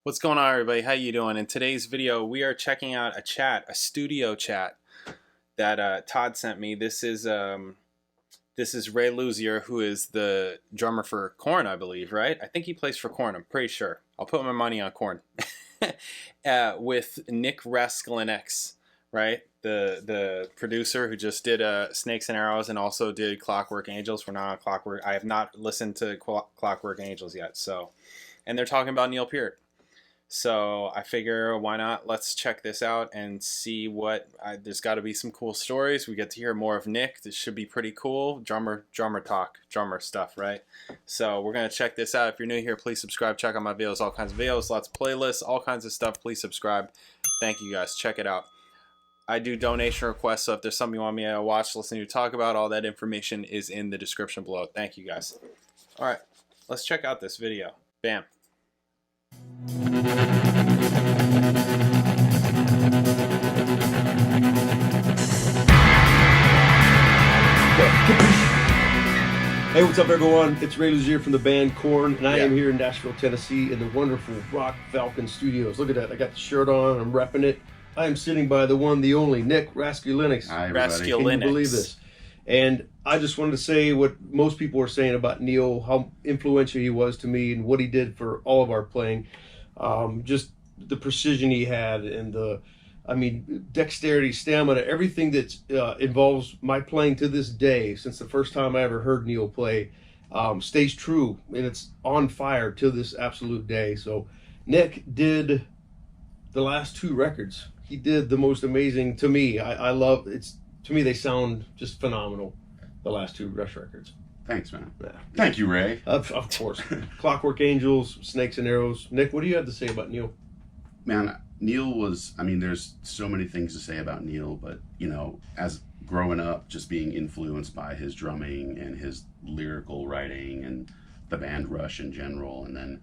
What's going on, everybody? How you doing? In today's video, we are checking out a studio chat that Todd sent me. This is Ray Luzier, who is the drummer for Korn, I believe, right? I think he plays for Korn. I'm pretty sure. I'll put my money on Korn. With Nick RASKULINECZ, right? The producer who just did Snakes and Arrows and also did Clockwork Angels. We're not on Clockwork. I have not listened to Clockwork Angels yet. And they're talking about Neil Peart. So I figure, why not? Let's check this out and see what. There's got to be some cool stories. We get to hear more of Nick. This should be pretty cool. Drummer talk, drummer stuff, right? So we're gonna check this out. If you're new here, please subscribe. Check out my videos, all kinds of videos, lots of playlists, all kinds of stuff. Please subscribe. Thank you guys. Check it out. I do donation requests, so if there's something you want me to watch, listen to, talk about, all that information is in the description below. Thank you guys. All right, let's check out this video. Bam. Hey, what's up, everyone? It's Ray Luzier from the band Korn, and I am here in Nashville, Tennessee, in the wonderful Rock Falcon Studios. Look at that. I got the shirt on. I'm repping it. I am sitting by the one, the only, Nick RASKULINECZ. Hi, everybody. Can you believe this? And I just wanted to say what most people are saying about Neil, how influential he was to me and what he did for all of our playing. Just the precision he had and dexterity, stamina, everything that involves my playing to this day, since the first time I ever heard Neil play, stays true, and it's on fire to this absolute day. So Nick did the last two records. He did the most amazing, to me. I love it's. To me, they sound just phenomenal, the last two Rush records. Thanks, man. Yeah. Thank you, Ray. Of course. Clockwork Angels, Snakes and Arrows. Nick, what do you have to say about Neil? Man, Neil was, there's so many things to say about Neil, but, as growing up, just being influenced by his drumming and his lyrical writing and the band Rush in general, and then,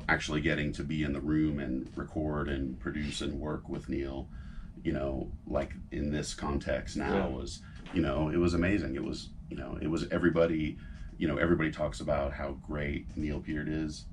actually getting to be in the room and record and produce and work with Neil, like in this context now was, it was amazing. It was, it was everybody, everybody talks about how great Neil Peart is.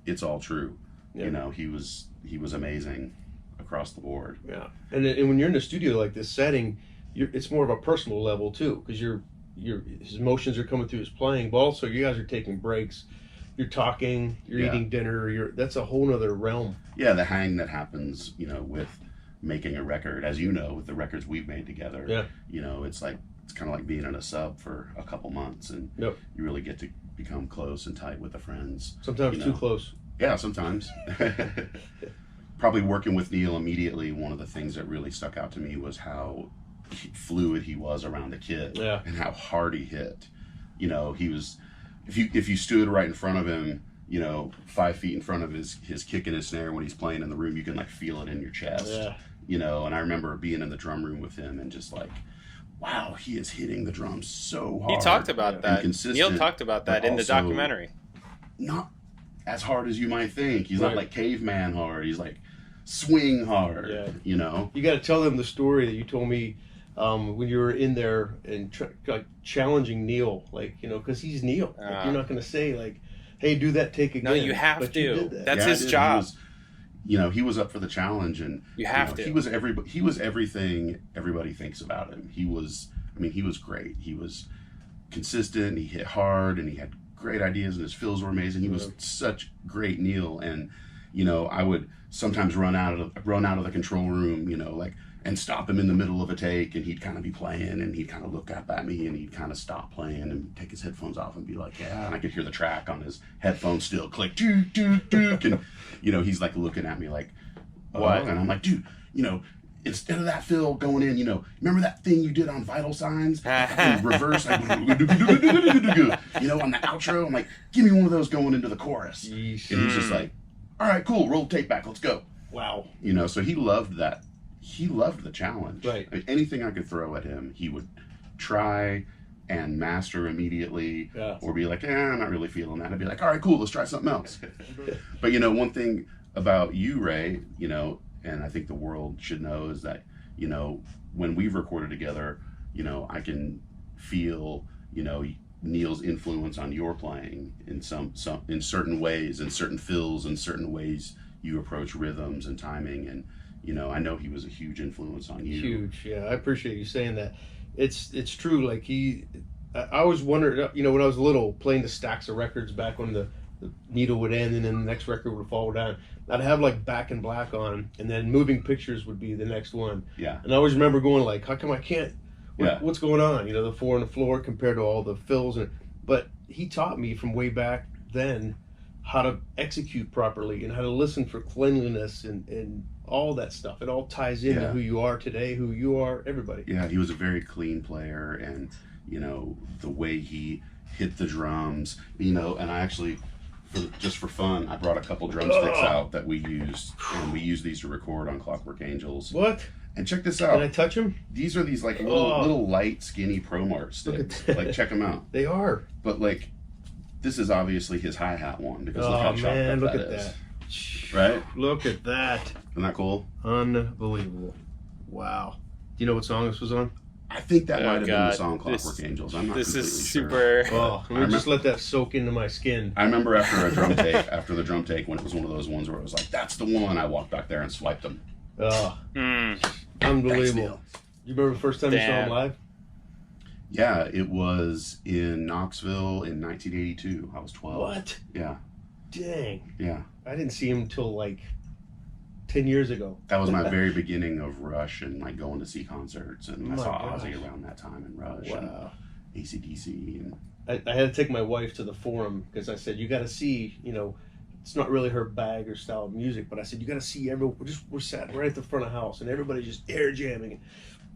It's all true. Yeah. He was amazing across the board. Yeah. And when you're in a studio like this setting, it's more of a personal level too, because his emotions are coming through his playing, but also you guys are taking breaks. You're talking, you're eating dinner, that's a whole nother realm. Yeah, the hang that happens, with making a record, as with the records we've made together. Yeah. It's kind of like being in a sub for a couple months, and you really get to become close and tight with the friends. Sometimes too close. Yeah, sometimes. Probably working with Neil immediately, one of the things that really stuck out to me was how fluid he was around the kit, and how hard he hit. He was, if you stood right in front of him, 5 feet in front of his kick and his snare when he's playing in the room, you can feel it in your chest. And I remember being in the drum room with him and just wow, he is hitting the drums so hard. He talked about that. Neil talked about that in the documentary. Not as hard as you might think. He's not like caveman hard. He's like swing hard. You got to tell them the story that you told me when you were in there and challenging Neil, because he's Neil. You're not going to say hey, do that take again. No, you have but to. You did that. That's his job. He was up for the challenge, and you have to. He was everything everybody thinks about him. He was great. He was consistent. He hit hard, and he had great ideas, and his fills were amazing. He was such great Neil, and I would sometimes run out of the control room, and stop him in the middle of a take, and he'd kind of be playing, and he'd kind of look up at me, and he'd kind of stop playing and take his headphones off and be like, yeah, and I could hear the track on his headphones still click, dook, dook, dook, and he's looking at me like, what? And I'm like, dude, instead of that fill going in, remember that thing you did on Vital Signs? In reverse, on the outro, I'm like, give me one of those going into the chorus. Yeesh. And he's just like, all right, cool, roll the tape back, let's go. Wow. So he loved that. He loved the challenge. Right. Anything I could throw at him, he would try and master immediately, or be like, I'm not really feeling that. I'd be like, all right, cool, let's try something else. But one thing about you, Ray, and I think the world should know, is that, when we've recorded together, I can feel, Neil's influence on your playing in some in certain ways, in certain fills, in certain ways you approach rhythms and timing. And you know, I know he was a huge influence on you. Huge, yeah. I appreciate you saying that. It's true. Like I always wondered, you know, when I was little, playing the stacks of records back when the needle would end and then the next record would fall down. I'd have like Back in Black on, and then Moving Pictures would be the next one. Yeah. And I always remember going like, how come I can't? Yeah. What's going on? You know, the 4 on the floor compared to all the fills. But he taught me from way back then how to execute properly and how to listen for cleanliness and all that stuff. It all ties into who you are today, who you are, everybody. Yeah, he was a very clean player, and you know, the way he hit the drums, you know, and I actually, just for fun, I brought a couple drumsticks out that we used, and we used these to record on Clockwork Angels. What? And check this out. Can I touch them? These are these like little light, skinny Pro Mart sticks. Like, check them out. They are. But like, this is obviously his hi-hat one, because look how chopped man, up look that at is. that. Right? Look at that. Isn't that cool? Unbelievable. Wow. Do you know what song this was on? I think that might have been the God. song Clockwork Angels. I'm not This completely is sure. super. Oh, let me just let that soak into my skin. I remember after the drum take, when it was one of those ones where it was like, that's the one, I walked back there and swiped them. Oh, Mm. unbelievable. You remember the first time you saw Damn. him live? Yeah, it was in Knoxville in 1982. I was 12. What? Yeah, Dang. yeah. I didn't see him until like 10 years ago. That was my very beginning of Rush and like going to see concerts. And I My saw gosh. Ozzy around that time in Rush Wow. and AC/DC. And I had to take my wife to the Forum because I said, you got to see, you know, it's not really her bag or style of music, but I said, you got to see everyone. We're sat right at the front of the house and everybody just air jamming and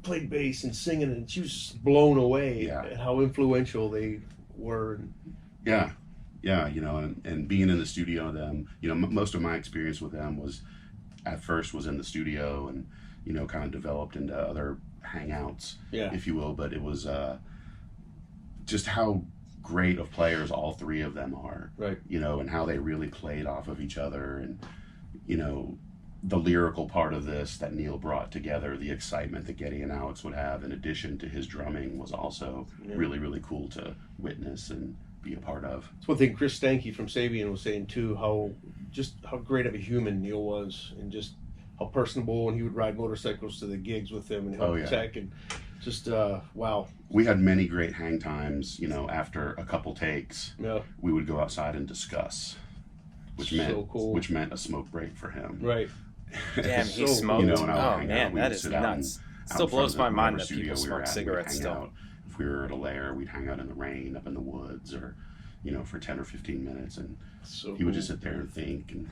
played bass and singing. And she was just blown away at how influential they were. yeah, you know, and being in the studio with them, you know, most of my experience with them was at first was in the studio and, you know, kind of developed into other hangouts, if you will. But it was just how great of players all three of them are, Right. you know, and how they really played off of each other. And, you know, the lyrical part of this that Neil brought together, the excitement that Geddy and Alex would have in addition to his drumming, was also really, really cool to witness and be a part of. That's one thing Chris Stanke from Sabian was saying too, how great of a human Neil was, and just how personable, and he would ride motorcycles to the gigs with him and help tech, and just wow. We had many great hang times, you know. After a couple takes, we would go outside and discuss, which meant a smoke break for him. Right. Damn, he So, smoked. you know, and I would Oh hang out. man, We that would is sit out nuts. out Still in front blows of my whatever mind that studio people we were smoke at, we'd cigarettes hang still. out. If we were at a lair, we'd hang out in the rain up in the woods, or, you know, for 10 or 15 minutes, and he would just sit there and think, and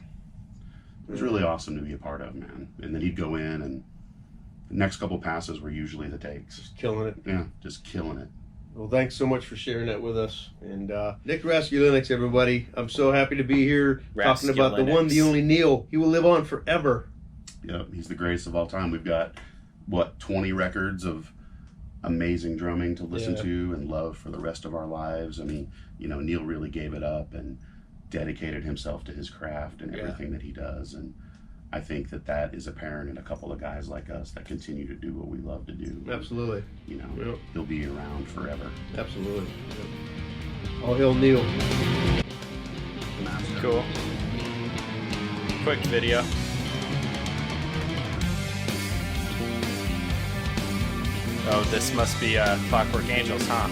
it was really awesome to be a part of, man. And then he'd go in, and the next couple passes were usually the takes. Just killing it. Yeah, just killing it. Well, thanks so much for sharing that with us. And Nick RASKULINECZ, everybody. I'm so happy to be here talking about the one, the only Neil. He will live on forever. Yep, he's the greatest of all time. We've got, 20 records of amazing drumming to listen to and love for the rest of our lives. I mean, you know, Neil really gave it up and dedicated himself to his craft and everything that he does. And I think that is apparent in a couple of guys like us that continue to do what we love to do. Absolutely. You know, he'll be around forever. Absolutely. All hail Neil. Cool. Quick video. Oh, this must be Clockwork Angels, huh?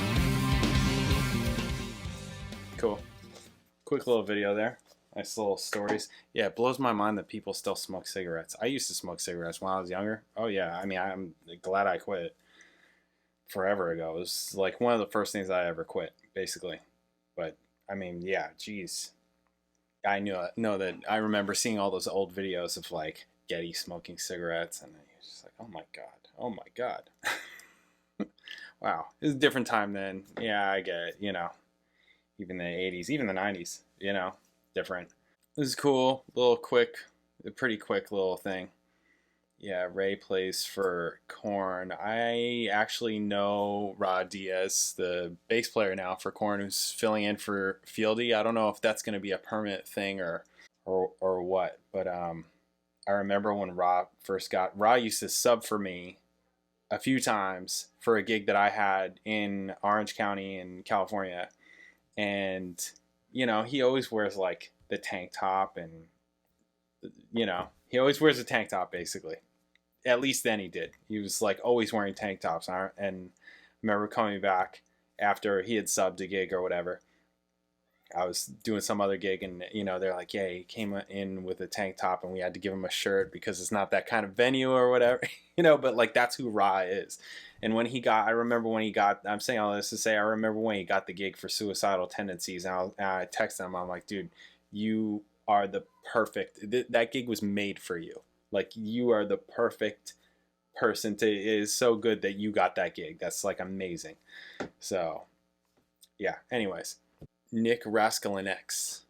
Cool. Quick little video there. Nice little stories. Yeah, it blows my mind that people still smoke cigarettes. I used to smoke cigarettes when I was younger. Oh, yeah. I mean, I'm glad I quit forever ago. It was like one of the first things I ever quit, basically. But, I mean, yeah, geez. I know that I remember seeing all those old videos of, like, Geddy smoking cigarettes, and it was just like, oh, my God. Oh, my God. Wow. It was a different time then. Yeah, I get it, you know. Even the 80s, even the 90s, you know. Different. This is cool. A pretty quick little thing. Yeah, Ray plays for Korn. I actually know Rod Diaz, the bass player now for Korn, who's filling in for Fieldy. I don't know if that's going to be a permanent thing or what, but I remember when Rod used to sub for me a few times for a gig that I had in Orange County in California, and you know, he always wears like the tank top and you know, he always wears a tank top, basically. At least then he did. He was like always wearing tank tops. And I remember coming back after he had subbed a gig or whatever. I was doing some other gig, and you know, they're like, yeah, he came in with a tank top and we had to give him a shirt because it's not that kind of venue or whatever, you know, but like that's who Ra is. And when he got, I remember when he got, I'm saying all this to say, I remember when he got the gig for Suicidal Tendencies, and I texted him, I'm like, dude, you are the perfect, that gig was made for you. Like, you are the perfect person to, it is so good that you got that gig. That's like amazing. So yeah, anyways. Nick RASKULINECZ.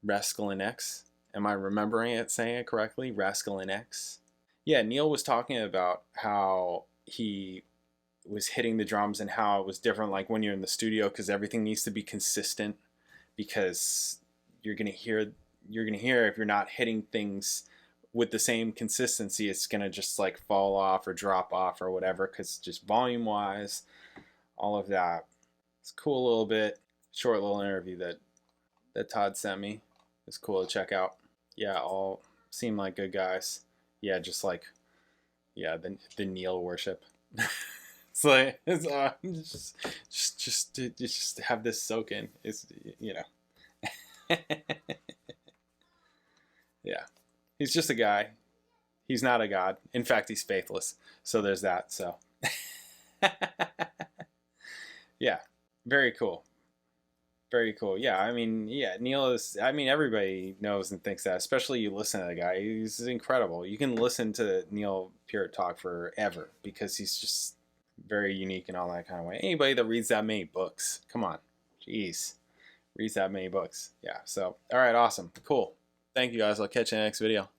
RASKULINECZ? Am I remembering it, saying it correctly? RASKULINECZ? Yeah, Neil was talking about how he was hitting the drums and how it was different, like when you're in the studio, because everything needs to be consistent, because you're gonna hear if you're not hitting things with the same consistency, it's gonna just like fall off or drop off or whatever, because just volume wise, all of that. It's cool, a little bit short little interview that Todd sent me. It's cool to check out. Yeah, all seem like good guys. Yeah, just like, yeah, the Neil worship. It's like, it's just have this soak in. It's, you know. Yeah, he's just a guy. He's not a god. In fact, he's faithless. So there's that. So yeah, very cool. Very cool. Yeah, I mean, yeah, Neil is, I mean, everybody knows and thinks that, especially you listen to the guy. He's incredible. You can listen to Neil Peart talk forever because he's just very unique in all that kind of way. Anybody that reads that many books, come on. Jeez. Reads that many books. Yeah, so, all right, awesome. Cool. Thank you, guys. I'll catch you in the next video.